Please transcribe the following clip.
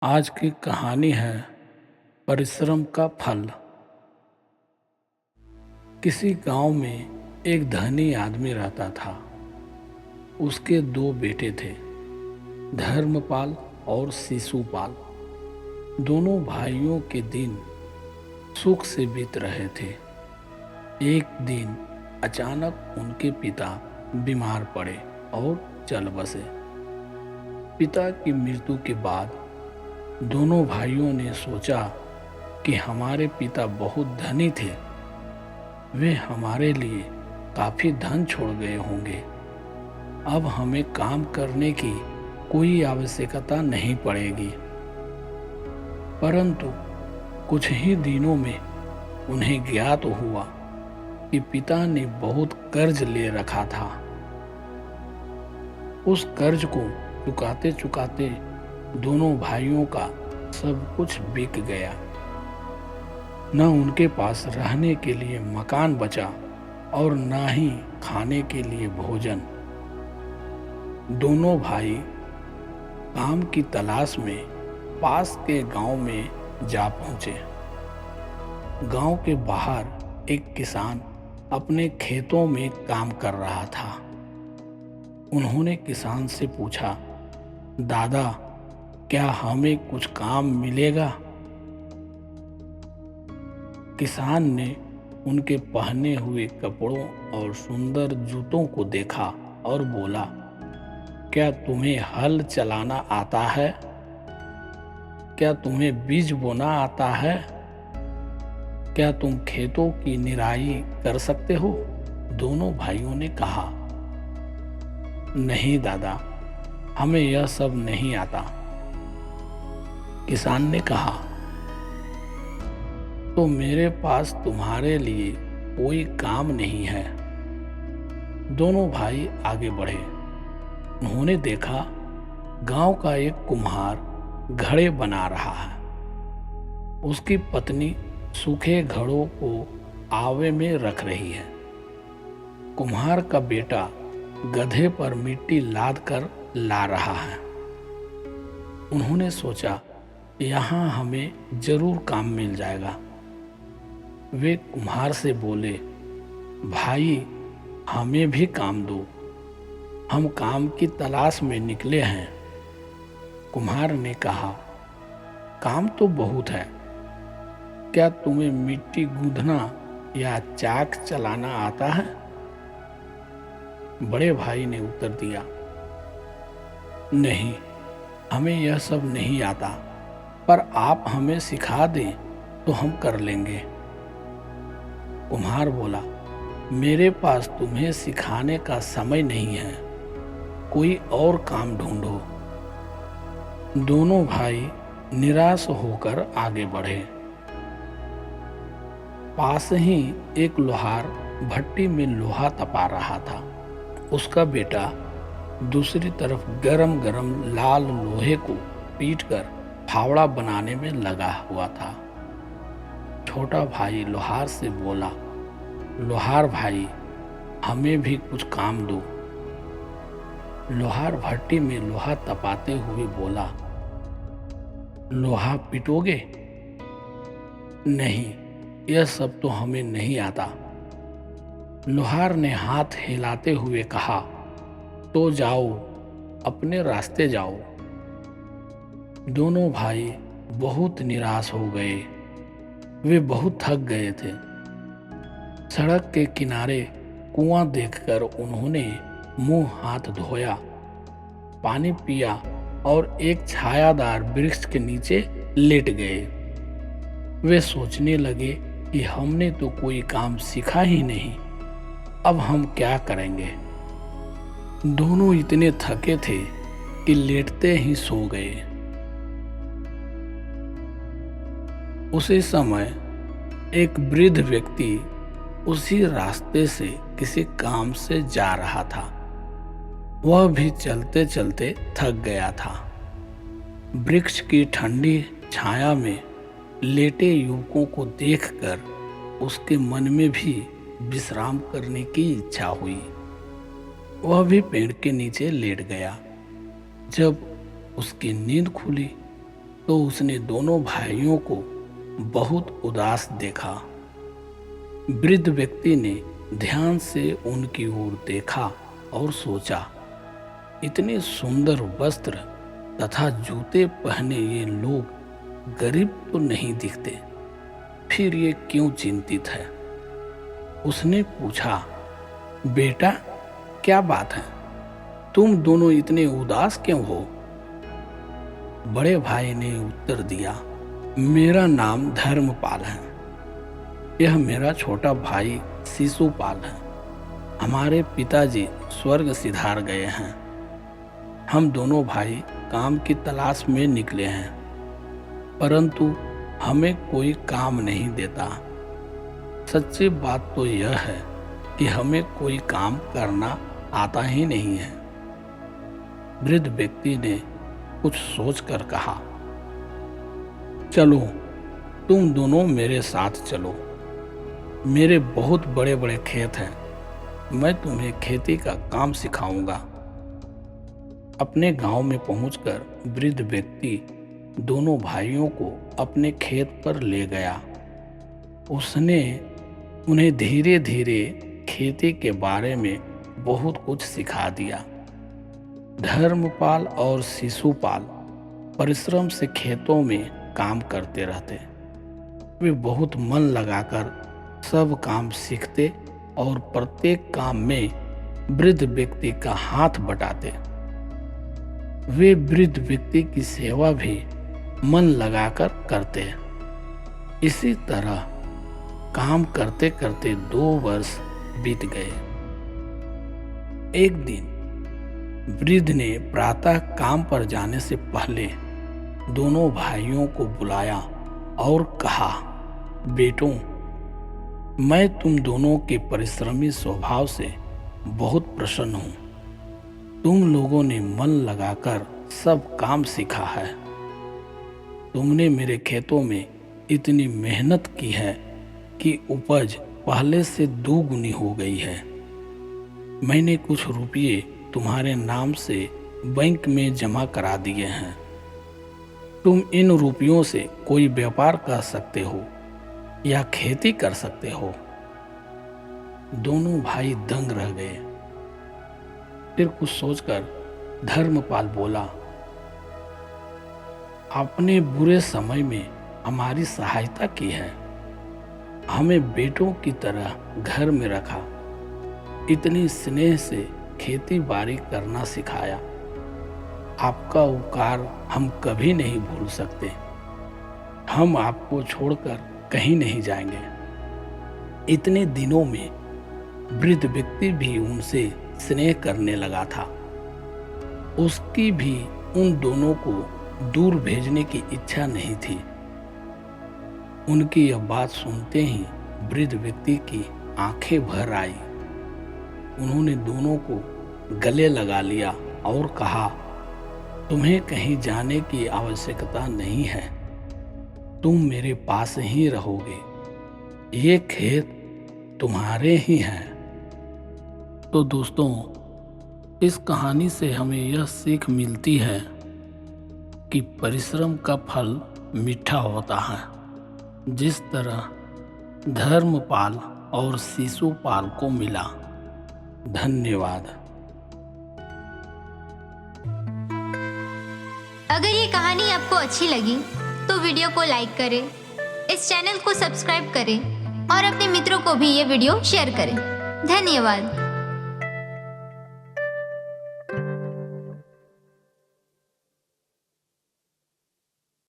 आज की कहानी है परिश्रम का फल। किसी गांव में एक धनी आदमी रहता था। उसके दो बेटे थे, धर्मपाल और शिशुपाल। दोनों भाइयों के दिन सुख से बीत रहे थे। एक दिन अचानक उनके पिता बीमार पड़े और चल बसे। पिता की मृत्यु के बाद दोनों भाइयों ने सोचा कि हमारे पिता बहुत धनी थे, वे हमारे लिए काफी धन छोड़ गए होंगे। अब हमें काम करने की कोई आवश्यकता नहीं पड़ेगी। परंतु कुछ ही दिनों में उन्हें ज्ञात हुआ कि पिता ने बहुत कर्ज ले रखा था। उस कर्ज को चुकाते चुकाते दोनों भाइयों का सब कुछ बिक गया। न उनके पास रहने के लिए मकान बचा और न ही खाने के लिए भोजन। दोनों भाई काम की तलाश में पास के गांव में जा पहुंचे। गांव के बाहर एक किसान अपने खेतों में काम कर रहा था। उन्होंने किसान से पूछा, दादा, क्या हमें कुछ काम मिलेगा? किसान ने उनके पहने हुए कपड़ों और सुंदर जूतों को देखा और बोला, क्या तुम्हें हल चलाना आता है? क्या तुम्हें बीज बोना आता है? क्या तुम खेतों की निराई कर सकते हो? दोनों भाइयों ने कहा, नहीं दादा, हमें यह सब नहीं आता। किसान ने कहा, तो मेरे पास तुम्हारे लिए कोई काम नहीं है। दोनों भाई आगे बढ़े। उन्होंने देखा गांव का एक कुम्हार घड़े बना रहा है। उसकी पत्नी सूखे घड़ों को आवे में रख रही है। कुम्हार का बेटा गधे पर मिट्टी लाद कर ला रहा है। उन्होंने सोचा, यहाँ हमें जरूर काम मिल जाएगा। वे कुम्हार से बोले, भाई, हमें भी काम दो, हम काम की तलाश में निकले हैं। कुम्हार ने कहा, काम तो बहुत है, क्या तुम्हें मिट्टी गूंथना या चाक चलाना आता है? बड़े भाई ने उत्तर दिया, नहीं, हमें यह सब नहीं आता, पर आप हमें सिखा दें तो हम कर लेंगे। कुम्हार बोला, मेरे पास तुम्हें सिखाने का समय नहीं है, कोई और काम ढूंढो। दोनों भाई निराश होकर आगे बढ़े। पास ही एक लोहार भट्टी में लोहा तपा रहा था। उसका बेटा दूसरी तरफ गरम गरम लाल लोहे को पीटकर फावड़ा बनाने में लगा हुआ था। छोटा भाई लोहार से बोला, लोहार भाई, हमें भी कुछ काम दो। लोहार भट्टी में लोहा तपाते हुए बोला, लोहा पीटोगे? नहीं, यह सब तो हमें नहीं आता। लोहार ने हाथ हिलाते हुए कहा, तो जाओ, अपने रास्ते जाओ। दोनों भाई बहुत निराश हो गए। वे बहुत थक गए थे। सड़क के किनारे कुआं देखकर उन्होंने मुंह हाथ धोया, पानी पिया और एक छायादार वृक्ष के नीचे लेट गए। वे सोचने लगे कि हमने तो कोई काम सीखा ही नहीं, अब हम क्या करेंगे? दोनों इतने थके थे कि लेटते ही सो गए। उसी समय एक वृद्ध व्यक्ति उसी रास्ते से किसी काम से जा रहा था। वह भी चलते चलते थक गया था। वृक्ष की ठंडी छाया में लेटे युवकों को देखकर उसके मन में भी विश्राम करने की इच्छा हुई। वह भी पेड़ के नीचे लेट गया। जब उसकी नींद खुली तो उसने दोनों भाइयों को बहुत उदास देखा। वृद्ध व्यक्ति ने ध्यान से उनकी ओर देखा और सोचा, इतने सुंदर वस्त्र तथा जूते पहने ये लोग गरीब तो नहीं दिखते, फिर ये क्यों चिंतित है। उसने पूछा, बेटा क्या बात है, तुम दोनों इतने उदास क्यों हो? बड़े भाई ने उत्तर दिया, मेरा नाम धर्मपाल है, यह मेरा छोटा भाई शिशुपाल है। हमारे पिताजी स्वर्ग सिधार गए हैं। हम दोनों भाई काम की तलाश में निकले हैं, परंतु हमें कोई काम नहीं देता। सच्ची बात तो यह है कि हमें कोई काम करना आता ही नहीं है। वृद्ध व्यक्ति ने कुछ सोचकर कहा, चलो तुम दोनों मेरे साथ चलो, मेरे बहुत बड़े बड़े खेत हैं, मैं तुम्हें खेती का काम सिखाऊंगा। अपने गांव में पहुंचकर वृद्ध व्यक्ति दोनों भाइयों को अपने खेत पर ले गया। उसने उन्हें धीरे धीरे खेती के बारे में बहुत कुछ सिखा दिया। धर्मपाल और शिशुपाल परिश्रम से खेतों में काम करते रहते। वे बहुत मन लगाकर सब काम सीखते और प्रत्येक काम में वृद्ध व्यक्ति का हाथ बटाते। वे वृद्ध व्यक्ति की सेवा भी मन लगाकर करते। इसी तरह काम करते करते 2 वर्ष बीत गए। एक दिन वृद्ध ने प्रातः काम पर जाने से पहले दोनों भाइयों को बुलाया और कहा, बेटों, मैं तुम दोनों के परिश्रमी स्वभाव से बहुत प्रसन्न हूँ। तुम लोगों ने मन लगाकर सब काम सीखा है। तुमने मेरे खेतों में इतनी मेहनत की है कि उपज पहले से 2 गुनी हो गई है। मैंने कुछ रुपये तुम्हारे नाम से बैंक में जमा करा दिए हैं। तुम इन रुपयों से कोई व्यापार कर सकते हो या खेती कर सकते हो। दोनों भाई दंग रह गए। फिर कुछ सोचकर धर्मपाल बोला, आपने बुरे समय में हमारी सहायता की है, हमें बेटों की तरह घर में रखा, इतनी स्नेह से खेती बाड़ी करना सिखाया। आपका उपकार हम कभी नहीं भूल सकते। हम आपको छोड़कर कहीं नहीं जाएंगे। इतने दिनों में वृद्ध व्यक्ति भी उनसे स्नेह करने लगा था। उसकी भी उन दोनों को दूर भेजने की इच्छा नहीं थी। उनकी यह बात सुनते ही वृद्ध व्यक्ति की आंखें भर आई। उन्होंने दोनों को गले लगा लिया और कहा, तुम्हें कहीं जाने की आवश्यकता नहीं है, तुम मेरे पास ही रहोगे, ये खेत तुम्हारे ही हैं। तो दोस्तों, इस कहानी से हमें यह सीख मिलती है कि परिश्रम का फल मीठा होता है। जिस तरह धर्मपाल और शिशुपाल को मिला। धन्यवाद। अगर ये कहानी आपको अच्छी लगी तो वीडियो को लाइक करें, इस चैनल को सब्सक्राइब करें और अपने मित्रों को भी ये वीडियो शेयर करें। धन्यवाद।